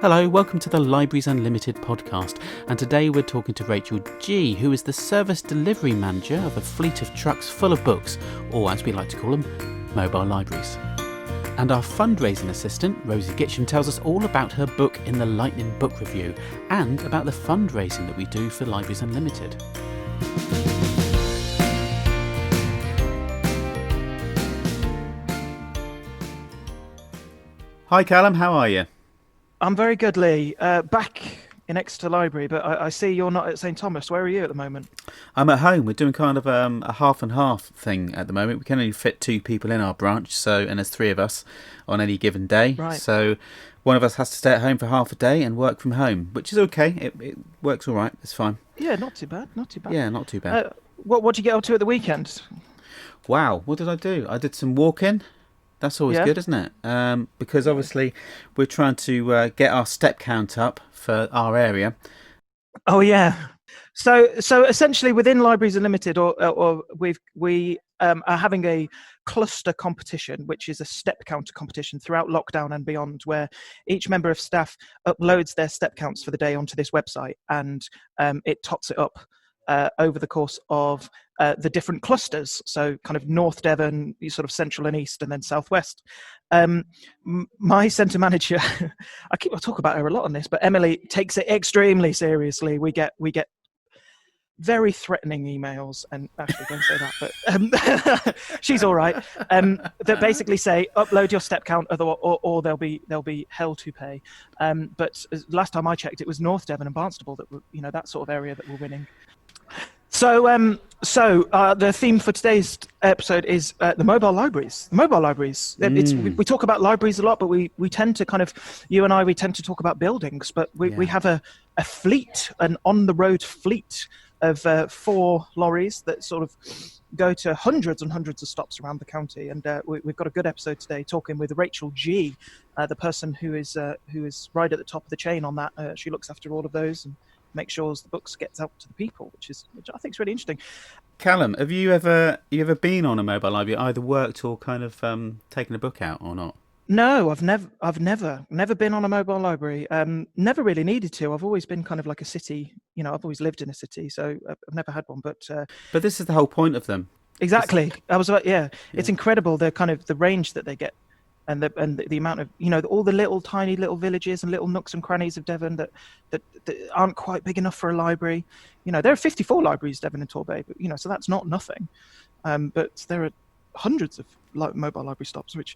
Hello, welcome to the Libraries Unlimited podcast, and today we're talking to Rachel G, who is the service delivery manager of a fleet of trucks full of books, or as we like to call them, mobile libraries. And our fundraising assistant, Rosie Gitsham, tells us all about her book in the Lightning Book Review, and about the fundraising that we do for Libraries Unlimited. Hi Callum, how are you? I'm very good, Lee. Back in Exeter Library, but I see you're not at St Thomas. Where are you at the moment? I'm at home. We're doing kind of a half and half thing at the moment. We can only fit 2 people in our branch, and there's 3 of us on any given day. Right. So one of us has to stay at home for half a day and work from home, which is okay. It works all right. It's fine. Yeah, not too bad. Not too bad. Yeah, not too bad. What did you get up to at the weekend? Wow, what did I do? I did some walking. That's always good, isn't it? Because obviously we're trying to get our step count up for our area. Oh yeah. So essentially, within Libraries Unlimited, or we are having a cluster competition, which is a step counter competition throughout lockdown and beyond, where each member of staff uploads their step counts for the day onto this website, and it tots it up over the course of the different clusters, so kind of North Devon, sort of Central and East, and then Southwest. My centre manager, I talk about her a lot on this, but Emily takes it extremely seriously. We get very threatening emails, and actually don't say that, but she's all right. That basically say upload your step count, or there'll be hell to pay. But last time I checked, it was North Devon and Barnstaple that were, that sort of area that were winning. So the theme for today's episode is the mobile libraries. Mobile libraries. We talk about libraries a lot, but we tend to you and I, we tend to talk about buildings. But we have a fleet, an on-the-road fleet of 4 lorries that sort of go to hundreds and hundreds of stops around the county. And we've got a good episode today talking with Rachel G, the person who is right at the top of the chain on that. She looks after all of those and make sure the books gets out to the people, which I think is really interesting. Callum, have you ever been on a mobile library, either worked or kind of taken a book out or not? No, I've never been on a mobile library. Never really needed to. I've always been kind of like a city. I've always lived in a city, so I've never had one. But this is the whole point of them. Exactly. It's incredible the kind of the range that they get. And the amount of all the little tiny little villages and little nooks and crannies of Devon that aren't quite big enough for a library. There are 54 libraries, Devon and Torbay, but so that's not nothing. But there are hundreds of mobile library stops, which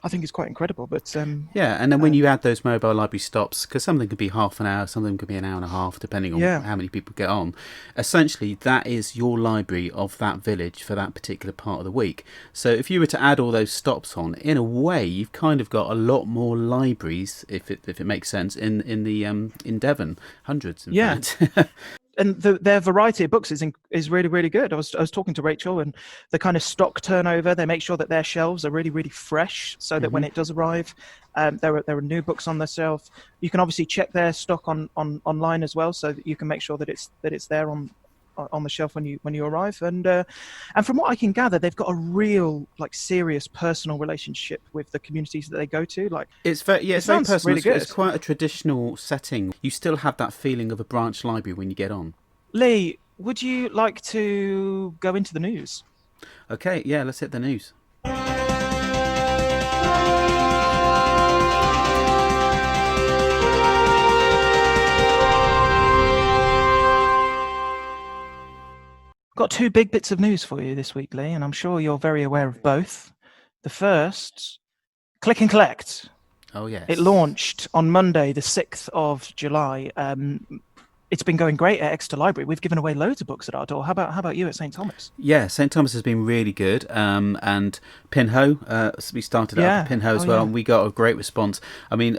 I think is quite incredible. But and then when you add those mobile library stops, because some of them could be half an hour, some of them could be an hour and a half, depending on how many people get on. Essentially, that is your library of that village for that particular part of the week. So if you were to add all those stops on, in a way, you've kind of got a lot more libraries, if it makes sense, in Devon, hundreds. In fact. And their variety of books is really, really good. I was talking to Rachel, and the kind of stock turnover, they make sure that their shelves are really, really fresh, so that when it does arrive, there are new books on the shelf. You can obviously check their stock online as well, so that you can make sure that it's there on the shelf when you arrive. And from what I can gather, they've got a real serious personal relationship with the communities that they go to. It's very personal. Really good. It's quite a traditional setting. You still have that feeling of a branch library when you get on. Lee, would you like to go into the news? Okay, yeah, let's hit the news. Got 2 big bits of news for you this week, Lee, and I'm sure you're very aware of both. The first, Click and Collect. Oh, yes. It launched on Monday, the 6th of July. It's been going great at Exeter Library. We've given away loads of books at our door. How about you at St Thomas? Yeah, St Thomas has been really good. And Pinho, we started out with Pinho as well, and we got a great response. I mean,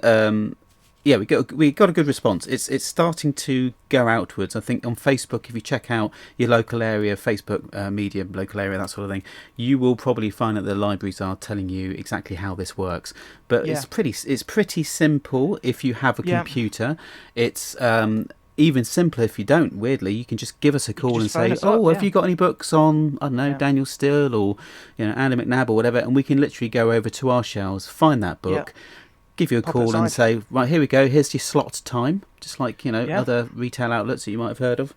we got a good response. It's starting to go outwards. I think on Facebook, if you check out your local area, Facebook media, local area, that sort of thing, you will probably find that the libraries are telling you exactly how this works. But it's pretty simple if you have a computer. It's even simpler if you don't. Weirdly, you can just give us a call and say, have you got any books on, I don't know, Daniel Steele or Andy McNabb or whatever, and we can literally go over to our shelves, find that book, give you a call and say, right, here we go, here's your slot time, just like, other retail outlets that you might have heard of.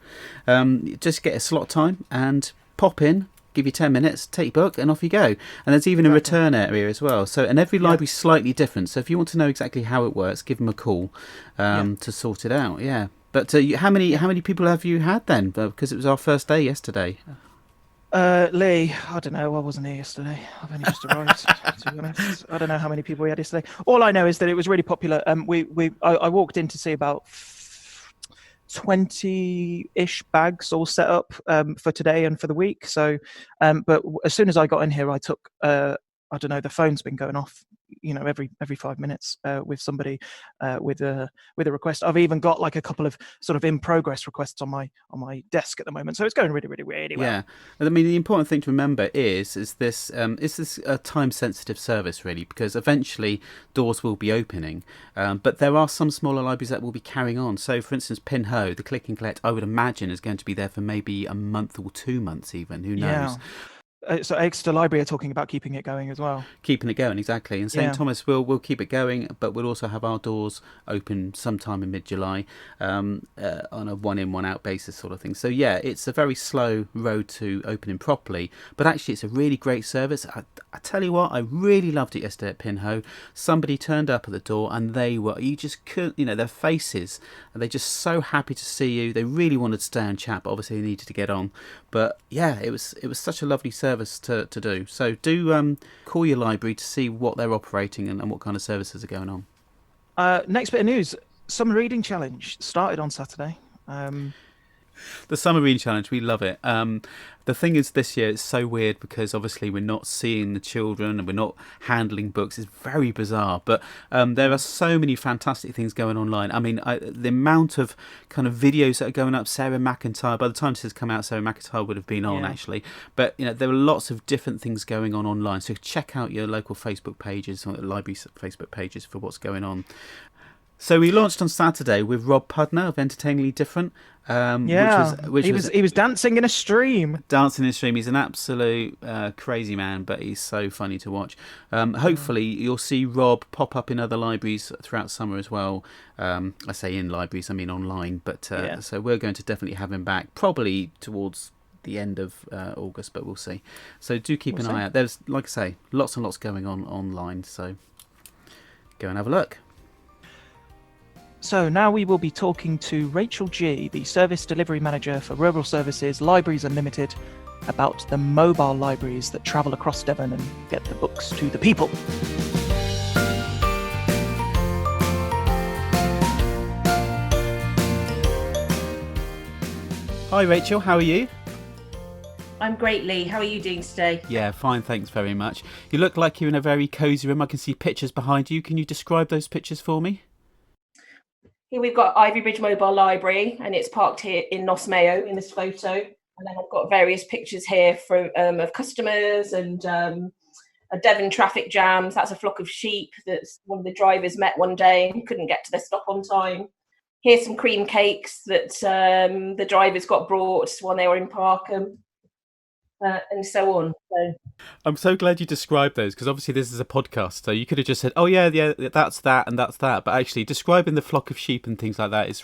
Just get a slot time and pop in, give you 10 minutes, take your book, and off you go. And there's even a return area as well. So, and every library's slightly different. So if you want to know exactly how it works, give them a call to sort it out. Yeah. But how many people have you had then? Because it was our first day yesterday. Lee, I don't know. I wasn't here yesterday. I've only just arrived. To be honest, I don't know how many people we had yesterday. All I know is that it was really popular. I walked in to see about 20-ish bags all set up for today and for the week. So, but as soon as I got in here, I took I don't know, the phone's been going off, every 5 minutes with somebody with a request. I've even got like a couple of sort of in progress requests on my desk at the moment, so it's going really, really, really well. Yeah, I mean, the important thing to remember is this a time sensitive service really, because eventually doors will be opening, but there are some smaller libraries that will be carrying on. So, for instance, Pinho, the click and collect, I would imagine is going to be there for maybe a month or 2 months even. Who knows? Yeah. So Exeter Library are talking about keeping it going as well. Keeping it going, exactly. And St Thomas will keep it going, but we'll also have our doors open sometime in mid-July on a one-in, one-out basis sort of thing. So yeah, it's a very slow road to opening properly, but actually it's a really great service. I tell you what, I really loved it yesterday at Pinho. Somebody turned up at the door and you just couldn't, their faces, they're just so happy to see you. They really wanted to stay and chat, but obviously they needed to get on. But yeah, it was such a lovely service to do. So do call your library to see what they're operating and what kind of services are going on. Next bit of news, Summer Reading Challenge started on Saturday. The Summer Reading Challenge, we love it. The thing is, this year it's so weird because obviously we're not seeing the children and we're not handling books. It's very bizarre, but there are so many fantastic things going online. I mean, the amount of kind of videos that are going up. Sarah McIntyre, by the time this has come out, Sarah McIntyre would have been on actually. But there are lots of different things going on online. So check out your local Facebook pages or the library's Facebook pages for what's going on. So we launched on Saturday with Rob Pudner of Entertainingly Different. He was dancing in a stream. Dancing in a stream. He's an absolute crazy man, but he's so funny to watch. Hopefully you'll see Rob pop up in other libraries throughout summer as well. I say in libraries, I mean online. But so we're going to definitely have him back, probably towards the end of August, but we'll see. So do keep an eye out. There's, like I say, lots and lots going on online. So go and have a look. So now we will be talking to Rachel G, the Service Delivery Manager for Rural Services Libraries Unlimited, about the mobile libraries that travel across Devon and get the books to the people. Hi Rachel, how are you? I'm great, Lee. How are you doing today? Yeah, fine, thanks very much. You look like you're in a very cosy room. I can see pictures behind you. Can you describe those pictures for me? Here we've got Ivy Bridge Mobile Library, and it's parked here in Nossmayo in this photo. And then I've got various pictures here of customers and a Devon traffic jams. That's a flock of sheep that one of the drivers met one day and couldn't get to their stop on time. Here's some cream cakes that the drivers got brought when they were in Parkham. And so on. So. I'm so glad you described those, because obviously this is a podcast, so you could have just said, oh yeah, that's that and that's that. But actually describing the flock of sheep and things like that, it's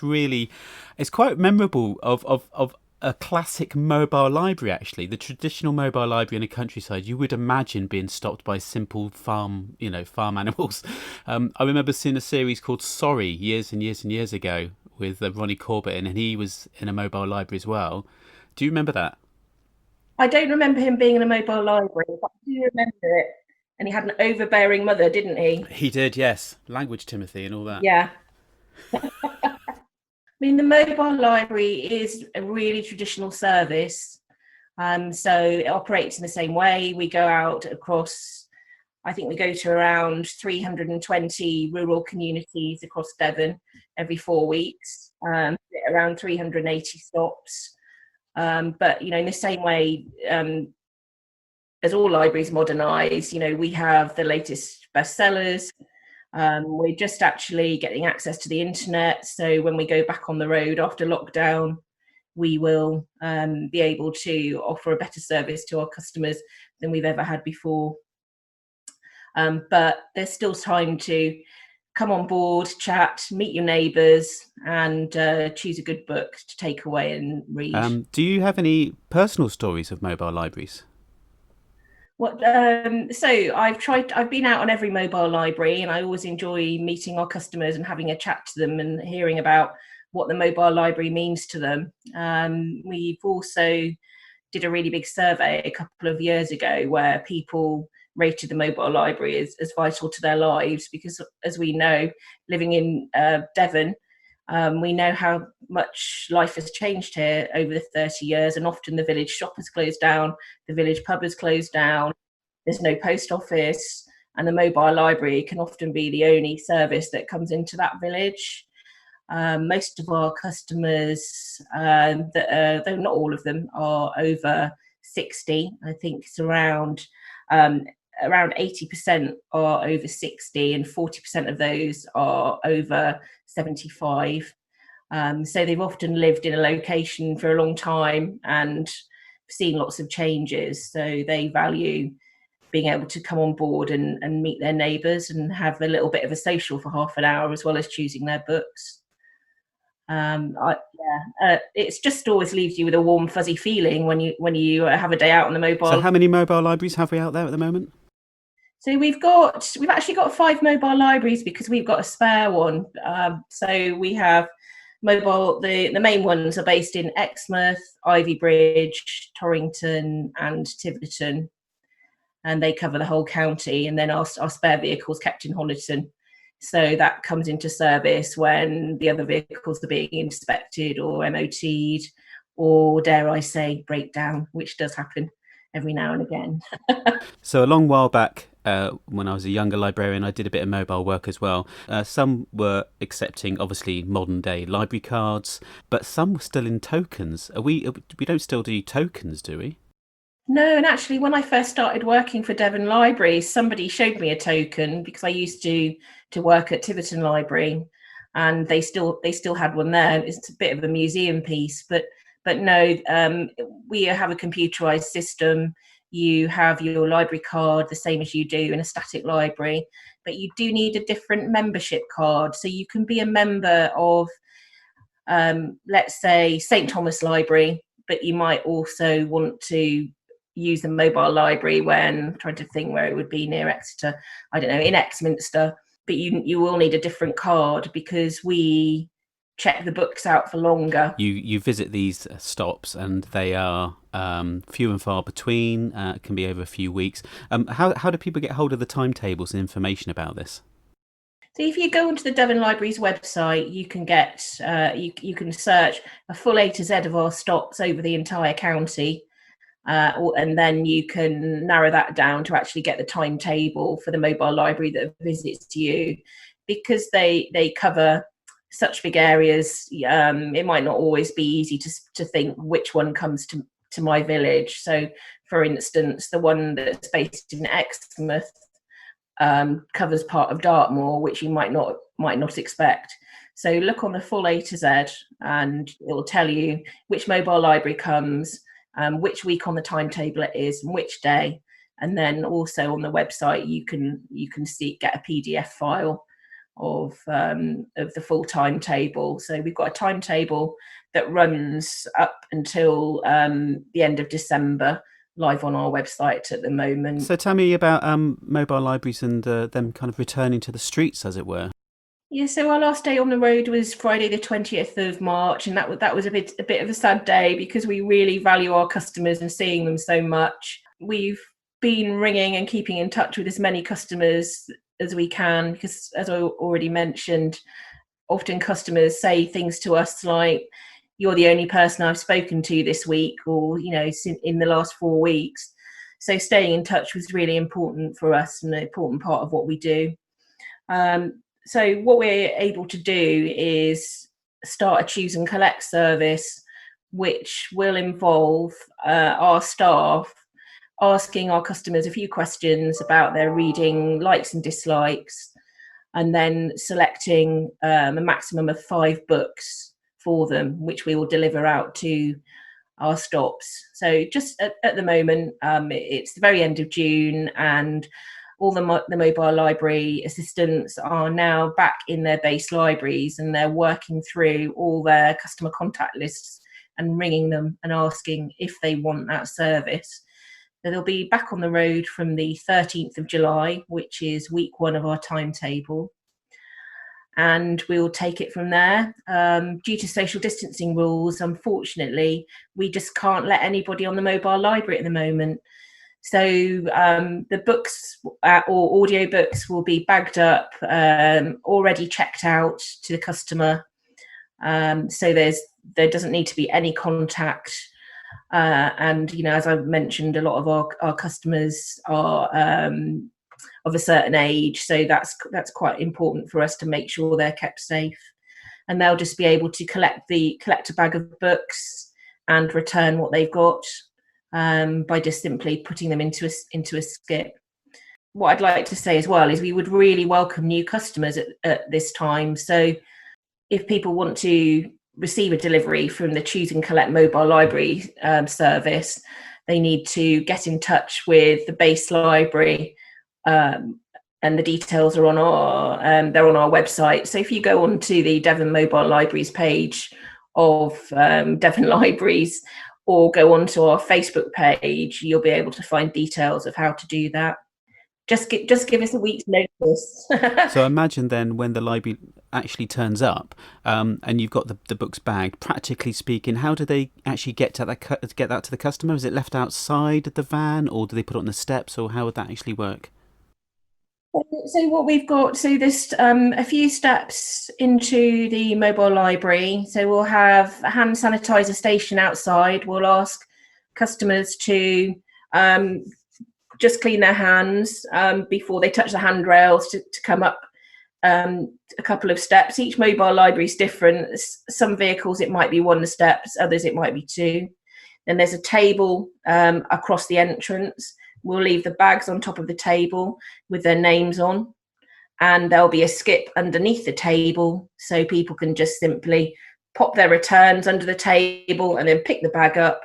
quite memorable of a classic mobile library, actually. The traditional mobile library in a countryside, you would imagine being stopped by simple farm animals. I remember seeing a series called Sorry years and years and years ago with Ronnie Corbett, and he was in a mobile library as well. Do you remember that? I don't remember him being in a mobile library, but I do remember it. And he had an overbearing mother, didn't he? He did, yes. Language Timothy and all that. Yeah. I mean, the mobile library is a really traditional service. So it operates in the same way. We go out across, I think we go to around 320 rural communities across Devon every 4 weeks, around 380 stops. But, in the same way, as all libraries modernise, we have the latest bestsellers. We're just actually getting access to the internet. So when we go back on the road after lockdown, we will be able to offer a better service to our customers than we've ever had before. But there's still time to come on board, chat, meet your neighbours, and choose a good book to take away and read. Do you have any personal stories of mobile libraries? So I've been out on every mobile library, and I always enjoy meeting our customers and having a chat to them and hearing about what the mobile library means to them. We've also did a really big survey a couple of years ago where people rated the mobile library as vital to their lives, because as we know, living in Devon, we know how much life has changed here over the 30 years, and often the village shop has closed down, the village pub has closed down, there's no post office, and the mobile library can often be the only service that comes into that village. Most of our customers, though not all of them, are over 60. I think it's around 80% are over 60, and 40% of those are over 75. So they've often lived in a location for a long time and seen lots of changes. So they value being able to come on board and meet their neighbours and have a little bit of a social for half an hour, as well as choosing their books. It's just always leaves you with a warm, fuzzy feeling when you have a day out on the mobile. So how many mobile libraries have we out there at the moment? So we've actually got 5 mobile libraries because we've got a spare one. So we have mobile. The main ones are based in Exmouth, Ivybridge, Torrington, and Tiverton, and they cover the whole county. And then our spare vehicles kept in Honiton. So that comes into service when the other vehicles are being inspected or MOT'd, or dare I say, breakdown, which does happen every now and again. So a long while back, when I was a younger librarian, I did a bit of mobile work as well. Some were accepting, obviously, modern day library cards, but some were still in tokens. We don't still do tokens, do we? No, and actually, when I first started working for Devon Libraries, somebody showed me a token, because I used to work at Tiverton Library, and they still had one there. It's a bit of a museum piece, but no, we have a computerized system. You have your library card the same as you do in a static library, but you do need a different membership card. So you can be a member of, let's say, St Thomas Library, but you might also want to use the mobile library when, I'm trying to think where it would be, near Exeter, I don't know, in Exminster, but you will need a different card because we check the books out for longer. You visit these stops and they are few and far between. It can be over a few weeks. How do people get hold of the timetables and information about this? So if you go onto the Devon Library's website, you can get you can search a full A to Z of our stops over the entire county. And then you can narrow that down to actually get the timetable for the mobile library that visits you, because they cover such big areas. It might not always be easy to think which one comes to my village. So, for instance, the one that's based in Exmouth covers part of Dartmoor, which you might not expect. So look on the full A to Z, and it will tell you which mobile library comes, which week on the timetable it is, and which day. And then also on the website, you can get a PDF file of the full timetable. So we've got a timetable that runs up until the end of December, live on our website at the moment. So tell me about mobile libraries and them kind of returning to the streets, as it were. Yeah, so our last day on the road was Friday the 20th of March, and that was a bit of a sad day because we really value our customers and seeing them so much. We've been ringing and keeping in touch with as many customers as we can, because, as I already mentioned, often customers say things to us like, "You're the only person I've spoken to this week," or, in the last 4 weeks. So staying in touch was really important for us and an important part of what we do. So what we're able to do is start a choose and collect service, which will involve our staff asking our customers a few questions about their reading likes and dislikes, and then selecting a maximum of 5 books for them, which we will deliver out to our stops. So just at the moment, it's the very end of June, and all the mobile library assistants are now back in their base libraries, and they're working through all their customer contact lists and ringing them and asking if they want that service. So they'll be back on the road from the 13th of July, which is week 1 of our timetable. And we'll take it from there. Due to social distancing rules, unfortunately, we just can't let anybody on the mobile library at the moment. So the books or audio books will be bagged up, already checked out to the customer. So there doesn't need to be any contact. And, as I've mentioned, a lot of our customers are of a certain age, so that's quite important for us to make sure they're kept safe. And they'll just be able to collect a bag of books and return what they've got by just simply putting them into a skip. What I'd like to say as well is we would really welcome new customers at this time. So if people want to receive a delivery from the Choose and Collect mobile library service, they need to get in touch with the base library, and the details are on our website. So if you go onto the Devon Mobile Libraries page of Devon Libraries, or go onto our Facebook page, you'll be able to find details of how to do that. Just give us a week's notice. So imagine then when the library actually turns up, and you've got the books bagged, practically speaking, how do they actually get that to the customer? Is it left outside the van, or do they put it on the steps, or how would that actually work? So what we've got, there's a few steps into the mobile library. So we'll have a hand sanitizer station outside. We'll ask customers to just clean their hands before they touch the handrails to come up a couple of steps. Each mobile library is different. Some vehicles it might be 1 steps, others it might be 2. Then there's a table across the entrance. We'll leave the bags on top of the table with their names on, and there'll be a skip underneath the table, so people can just simply pop their returns under the table and then pick the bag up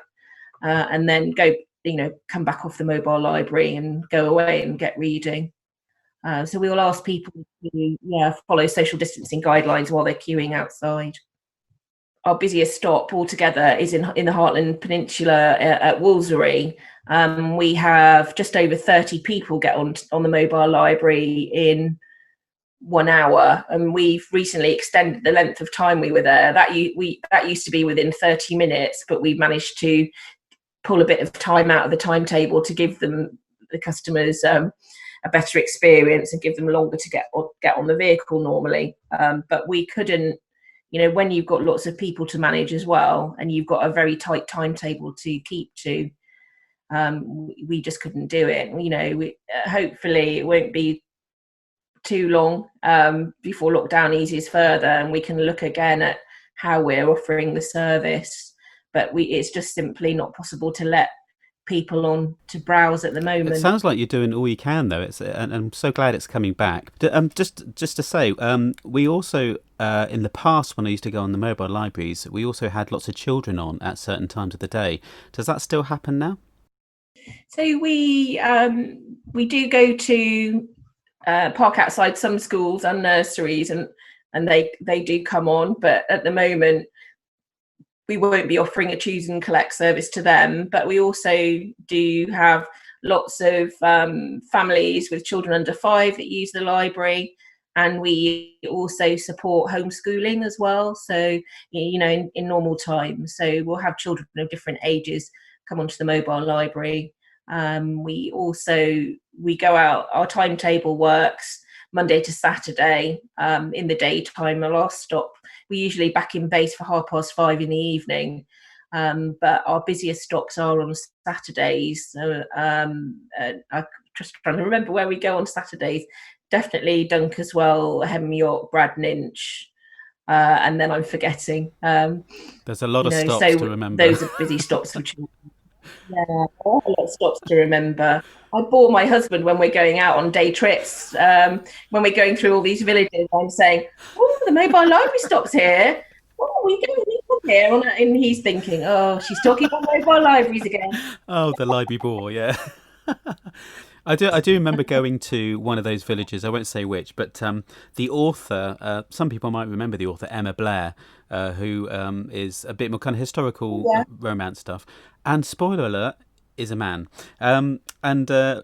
and then go, come back off the mobile library and go away and get reading. So we will ask people to follow social distancing guidelines while they're queuing outside. Our busiest stop altogether is in the Heartland Peninsula at Wolseley. We have just over 30 people get on the mobile library in 1 hour, and we've recently extended the length of time we were there. That used to be within 30 minutes, but we've managed to pull a bit of time out of the timetable to give the customers a better experience and give them longer to get on the vehicle normally. But we couldn't, when you've got lots of people to manage as well, and you've got a very tight timetable to keep to, we just couldn't do it. Hopefully it won't be too long before lockdown eases further, and we can look again at how we're offering the service. But it's just simply not possible to let people on to browse at the moment. It sounds like you're doing all you can, though. And I'm so glad it's coming back. Just to say, we also in the past, when I used to go on the mobile libraries, we also had lots of children on at certain times of the day. Does that still happen now? So we do go to park outside some schools and nurseries, and they do come on, but at the moment we won't be offering a Choose and Collect service to them. But we also do have lots of families with children under 5 that use the library, and we also support homeschooling as well, so in normal times. So we'll have children of different ages come onto the mobile library. We go out, our timetable works Monday to Saturday in the daytime. Our last stop, we're usually back in base for 5:30 in the evening, but our busiest stops are on Saturdays. I'm just trying to remember where we go on Saturdays. Definitely Dunkeswell, Hemyock, Bradninch, and then I'm forgetting. There's a lot of stops to remember. Those are busy stops for children. Yeah, a lot of stops to remember. I bore my husband when we're going out on day trips. When we're going through all these villages, I'm saying, "Oh, the mobile library stops here. Oh, we go here," and he's thinking, "Oh, she's talking about mobile libraries again." Oh, the library bore, yeah. I do remember going to one of those villages. I won't say which, but the author. Some people might remember the author Emma Blair, who is a bit more kind of historical romance stuff. And spoiler alert, is a man. And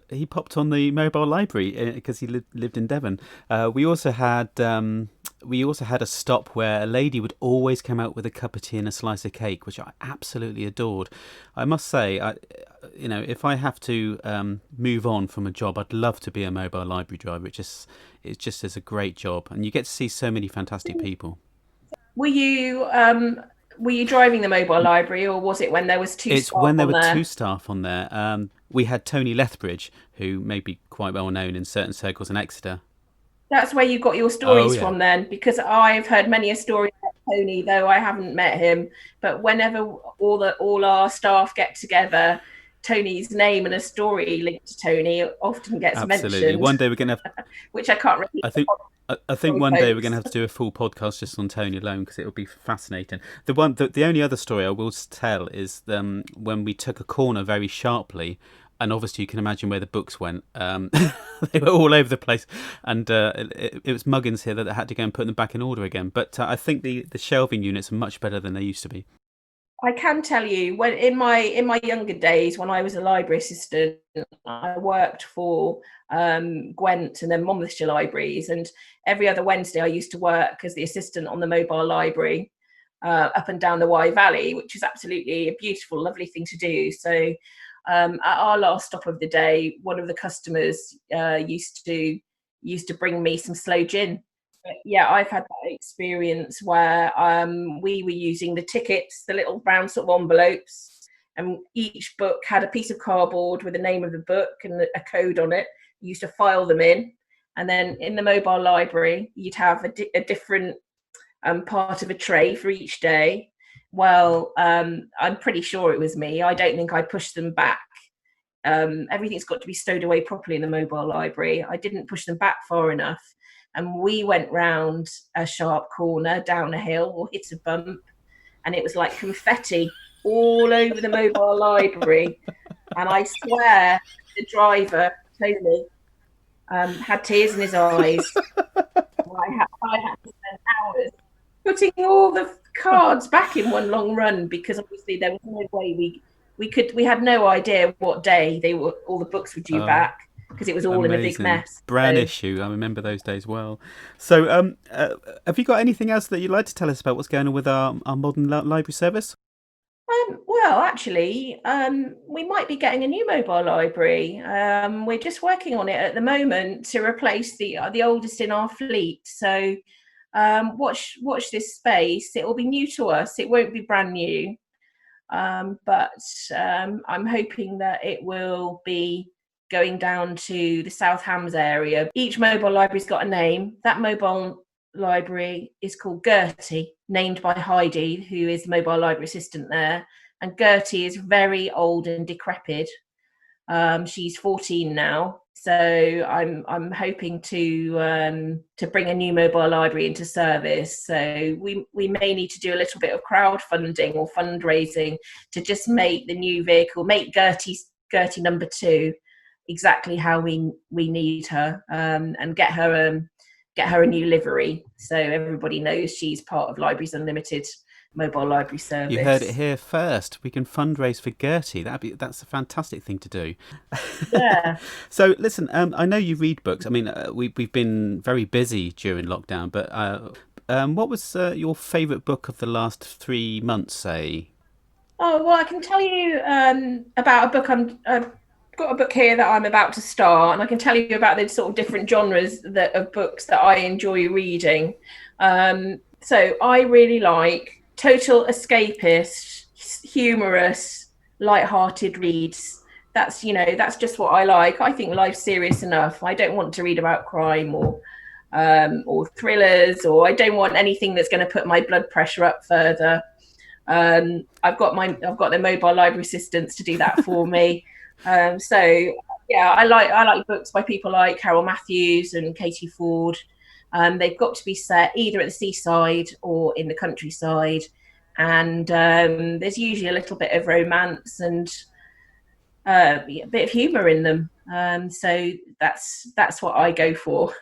he popped on the mobile library because he lived in Devon. We also had a stop where a lady would always come out with a cup of tea and a slice of cake, which I absolutely adored. I must say, if I have to move on from a job, I'd love to be a mobile library driver. It just is a great job, and you get to see so many fantastic people. Were you driving the mobile library, or was it when there was two? It's when there were two staff on there. We had Tony Lethbridge, who may be quite well known in certain circles in Exeter. That's where you got your stories from then, because I've heard many a story about Tony, though I haven't met him. But whenever all our staff get together, Tony's name and a story linked to Tony often gets mentioned. One day we're going to have, which I can't really. I think one day we're going to have to do a full podcast just on Tony alone, because it'll be fascinating. The only other story I will tell is when we took a corner very sharply. And obviously, you can imagine where the books went. They were all over the place, and it was Muggins here that had to go and put them back in order again. But I think the shelving units are much better than they used to be. I can tell you, when in my younger days, when I was a library assistant, I worked for Gwent and then Monmouthshire Libraries, and every other Wednesday I used to work as the assistant on the mobile library up and down the Wye Valley, which is absolutely a beautiful, lovely thing to do. So. At our last stop of the day, one of the customers used to bring me some sloe gin. But yeah, I've had that experience where we were using the tickets, the little brown sort of envelopes, and each book had a piece of cardboard with the name of the book and a code on it. You used to file them in, and then in the mobile library, you'd have a different part of a tray for each day. Well, I'm pretty sure it was me. I don't think I pushed them back. Everything's got to be stowed away properly in the mobile library. I didn't push them back far enough. And we went round a sharp corner, down a hill, or hit a bump. And it was like confetti all over the mobile library. And I swear the driver, Tony, had tears in his eyes. I had to spend hours putting all the cards back in one long run, because obviously there was no way we had no idea what day all the books were due back, because it was all amazing. In a big mess. Brand issue. I remember those days well. So have you got anything else that you'd like to tell us about what's going on with our modern library service? Well, actually, we might be getting a new mobile library. We're just working on it at the moment to replace the oldest in our fleet. So watch this space. It will be new to us. It won't be brand new, but I'm hoping that it will be going down to the South Hams area. Each mobile library's got a name. That mobile library is called Gertie, named by Heidi, who is the mobile library assistant there. And Gertie is very old and decrepit. She's 14 now. So I'm hoping to bring a new mobile library into service. So we may need to do a little bit of crowdfunding or fundraising to just make the new vehicle, make Gertie number 2 exactly how we need her, and get her a new livery, so everybody knows she's part of Libraries Unlimited mobile library service. You heard it here first. We can fundraise for Gertie. That's a fantastic thing to do. Yeah. So listen, I know you read books. I mean, we've been very busy during lockdown, but what was your favourite book of the last 3 months, say? Oh, well, I can tell you about a book. I've got a book here that I'm about to start, and I can tell you about the sort of different genres of books that I enjoy reading. So I really like total escapist, humorous, light-hearted reads. That's just what I like. I think life's serious enough. I don't want to read about crime or thrillers, or I don't want anything that's going to put my blood pressure up further. I've got the mobile library assistants to do that for me. So yeah, I like books by people like Carol Matthews and Katie Ford. They've got to be set either at the seaside or in the countryside, and there's usually a little bit of romance and a bit of humour in them. So that's what I go for.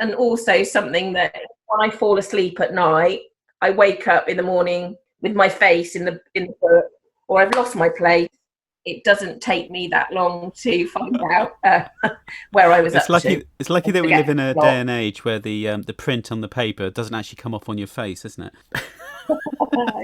And also something that when I fall asleep at night, I wake up in the morning with my face in the book, or I've lost my place. It doesn't take me that long to find out where I was up to. It's lucky that we live in a day and age where the print on the paper doesn't actually come off on your face, isn't it?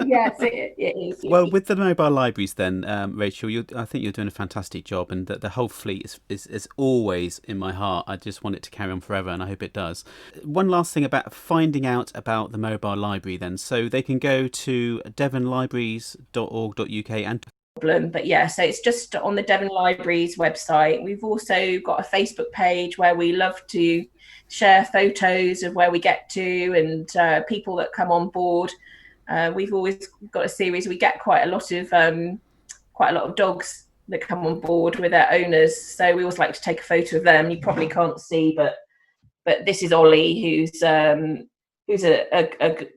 Yes, it is. Well, with the mobile libraries then, Rachel, I think you're doing a fantastic job, and the whole fleet is always in my heart. I just want it to carry on forever, and I hope it does. One last thing about finding out about the mobile library then. So they can go to devonlibraries.org.uk and... But yeah, so it's just on the Devon Libraries website. We've also got a Facebook page where we love to share photos of where we get to and people that come on board. We've always got a series. We get quite a lot of dogs that come on board with their owners. So we always like to take a photo of them. You probably can't see, but this is Ollie, who's a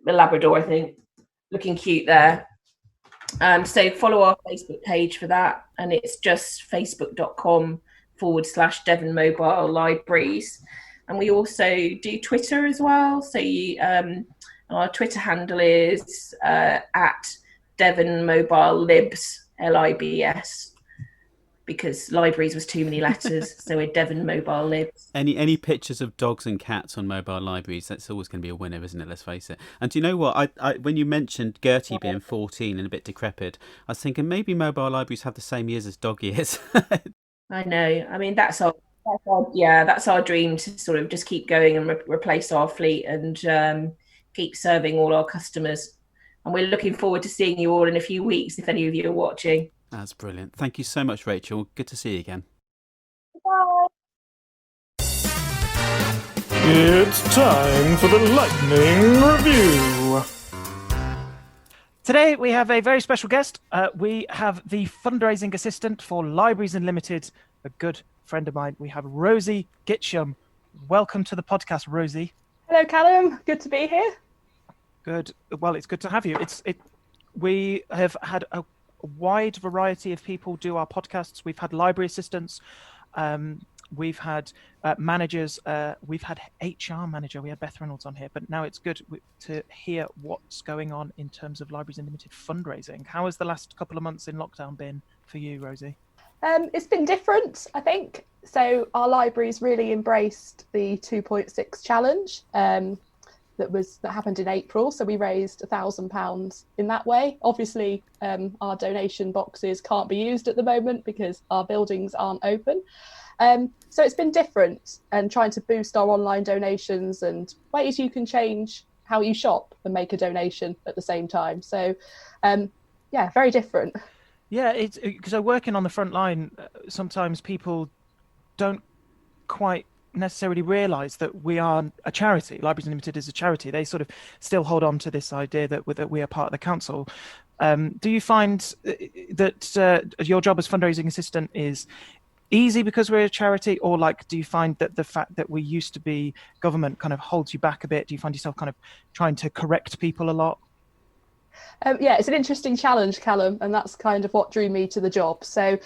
Labrador, I think, looking cute there. So follow our Facebook page for that, and it's just facebook.com/Devon Mobile Libraries. And we also do Twitter as well. So our Twitter handle is at Devon Mobile Libs, LIBS, because libraries was too many letters. So we're Devon Mobile Libs. Any pictures of dogs and cats on mobile libraries, that's always going to be a winner, isn't it? Let's face it. And do you know what? I when you mentioned Gertie being 14 and a bit decrepit, I was thinking maybe mobile libraries have the same years as dog years. I know. I mean, that's our dream, to sort of just keep going and replace our fleet and keep serving all our customers. And we're looking forward to seeing you all in a few weeks, if any of you are watching. That's brilliant. Thank you so much, Rachel. Good to see you again. Bye. It's time for the Lightning Review. Today we have a very special guest. We have the fundraising assistant for Libraries Unlimited, a good friend of mine. We have Rosie Gitsham. Welcome to the podcast, Rosie. Hello, Callum. Good to be here. Good. Well, it's good to have you. We have had a wide variety of people do our podcasts. We've had library assistants, we've had managers, we've had HR manager. We had Beth Reynolds on here, but now it's good to hear what's going on in terms of Libraries Unlimited fundraising. How has the last couple of months in lockdown been for you, Rosie? It's been different, I think. So our libraries really embraced the 2.6 challenge that happened in April. So we raised £1,000 in that way. Obviously, our donation boxes can't be used at the moment because our buildings aren't open. So it's been different, and trying to boost our online donations and ways you can change how you shop and make a donation at the same time. So, very different. Yeah, it's because working on the front line, sometimes people don't quite necessarily realise that we are a charity. Libraries Unlimited is a charity. They sort of still hold on to this idea that we are part of the council. Do you find that your job as fundraising assistant is easy because we're a charity, or do you find that the fact that we used to be government kind of holds you back a bit? Do you find yourself kind of trying to correct people a lot? It's an interesting challenge, Callum, and that's kind of what drew me to the job. So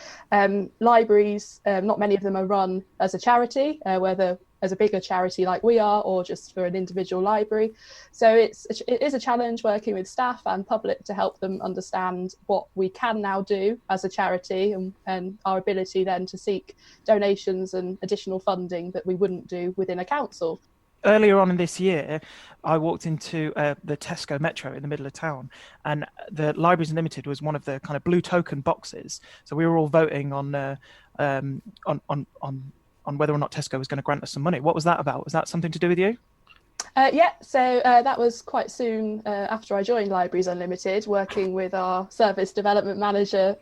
libraries, not many of them are run as a charity, whether as a bigger charity like we are or just for an individual library. So it is a challenge working with staff and public to help them understand what we can now do as a charity and our ability then to seek donations and additional funding that we wouldn't do within a council. Earlier on in this year, I walked into the Tesco Metro in the middle of town, and the Libraries Unlimited was one of the kind of blue token boxes. So we were all voting on whether or not Tesco was going to grant us some money. What was that about? Was that something to do with you? So that was quite soon after I joined Libraries Unlimited, working with our service development manager,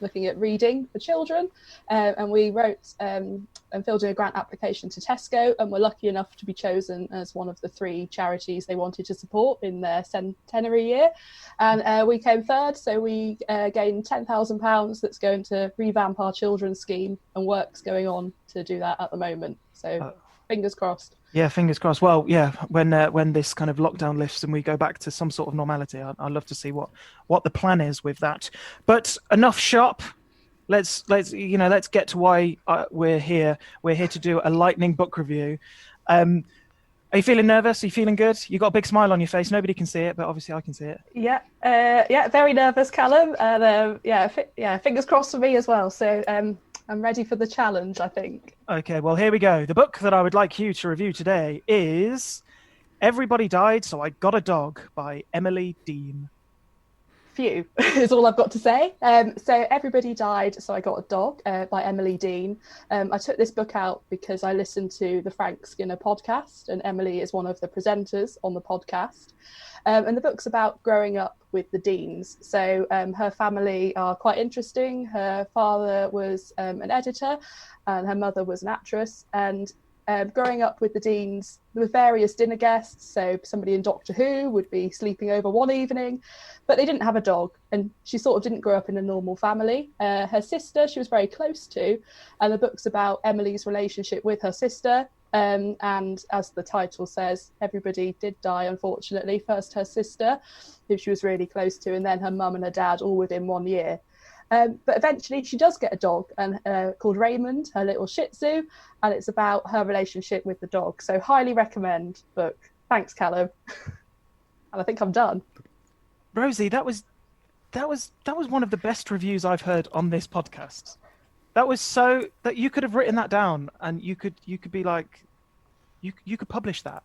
looking at reading for children. And we wrote and filled in a grant application to Tesco, and were lucky enough to be chosen as one of the 3 charities they wanted to support in their centenary year. And we came third, so we gained £10,000 that's going to revamp our children's scheme, and work's going on to do that at the moment. So fingers crossed. Yeah, fingers crossed. Well, yeah, when this kind of lockdown lifts and we go back to some sort of normality, I'd love to see what the plan is with that. But enough shop. let's get to why we're here. We're here to do a lightning book review. Are you feeling nervous? Are you feeling good? You got a big smile on your face. Nobody can see it, but obviously I can see it. Yeah, very nervous, Callum, and fingers crossed for me as well. So I'm ready for the challenge, I think. Okay, well, here we go. The book that I would like you to review today is Everybody Died, So I Got a Dog by Emily Dean. Few is all I've got to say. So Everybody Died, So I Got a Dog by Emily Dean. I took this book out because I listened to the Frank Skinner podcast, and Emily is one of the presenters on the podcast. And the book's about growing up with the Deans. So her family are quite interesting. Her father was an editor and her mother was an actress. And growing up with the Deans, there were various dinner guests. So somebody in Doctor Who would be sleeping over one evening, but they didn't have a dog. And she sort of didn't grow up in a normal family. Her sister, she was very close to, and the book's about Emily's relationship with her sister. And as the title says, everybody did die, unfortunately. First her sister, who she was really close to, and then her mum and her dad, all within 1 year. But eventually she does get a dog called Raymond, her little Shih Tzu, and it's about her relationship with the dog. So highly recommend book. Thanks, Callum. And I think I'm done. Rosie, that was one of the best reviews I've heard on this podcast. That was so that you could have written that down, and you could be like, you could publish that.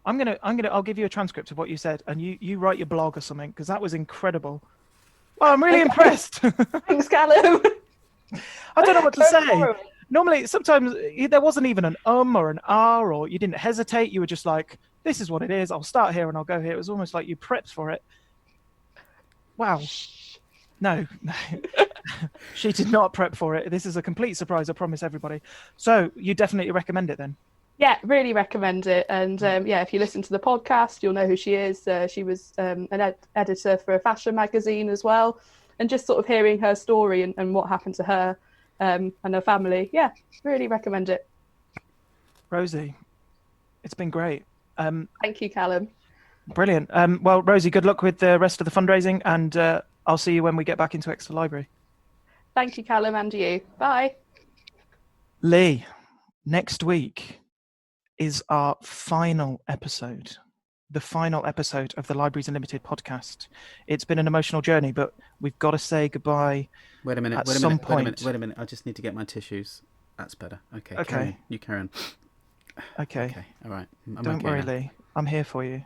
I'll give you a transcript of what you said, and you write your blog or something, because that was incredible. Well, I'm really impressed. Thanks, Callum. I don't know what to say. Normally, sometimes there wasn't even an or an R, or you didn't hesitate. You were just like, this is what it is. I'll start here and I'll go here. It was almost like you prepped for it. Wow. No. She did not prep for it. This is a complete surprise, I promise everybody. So you definitely recommend it then? Yeah, really recommend it. And if you listen to the podcast, you'll know who she is. She was an editor for a fashion magazine as well. And just sort of hearing her story and what happened to her and her family. Yeah, really recommend it. Rosie, it's been great. Thank you, Callum. Brilliant. Well, Rosie, good luck with the rest of the fundraising, and I'll see you when we get back into Exeter Library. Thank you, Callum, and you. Bye. Lee, next week is our final episode, the final episode of the Libraries Unlimited podcast. It's been an emotional journey, but we've got to say goodbye. Wait a minute. I just need to get my tissues. That's better. Okay. Okay. You carry on. Okay. All right. Don't worry, Lee. I'm here for you.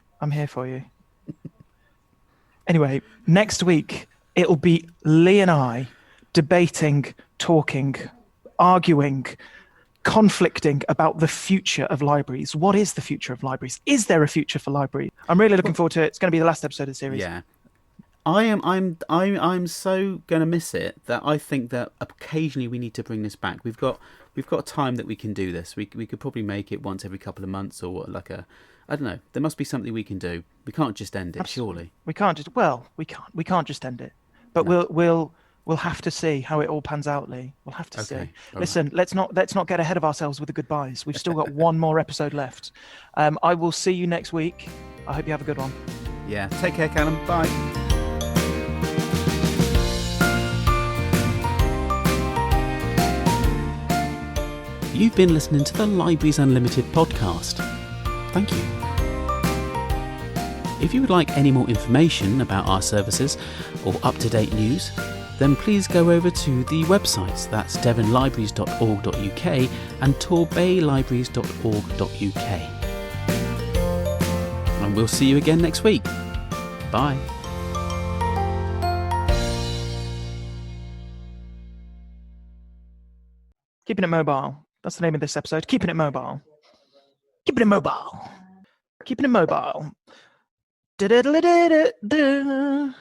Anyway, next week, it'll be Lee and I debating, talking, arguing, conflicting about the future of libraries. What is the future of libraries? Is there a future for libraries? I'm really looking forward to it. It's going to be the last episode of the series. Yeah. I'm so going to miss it that I think that occasionally we need to bring this back. We've got time that we can do this. We could probably make it once every couple of months, or like I don't know. There must be something we can do. We can't just end it, Absolutely. Surely. We can't just end it. But no. We'll have to see how it all pans out, Lee. We'll have to see. Listen, let's not get ahead of ourselves with the goodbyes. We've still got one more episode left. I will see you next week. I hope you have a good one. Yeah. Take care, Callum. Bye. You've been listening to the Libraries Unlimited podcast. Thank you. If you would like any more information about our services or up-to-date news, then please go over to the websites. That's devonlibraries.org.uk and torbaylibraries.org.uk. And we'll see you again next week. Bye. Keeping it mobile. That's the name of this episode. Keeping it mobile. Keeping it mobile. Keeping it mobile. Da-da-da-da-da-da.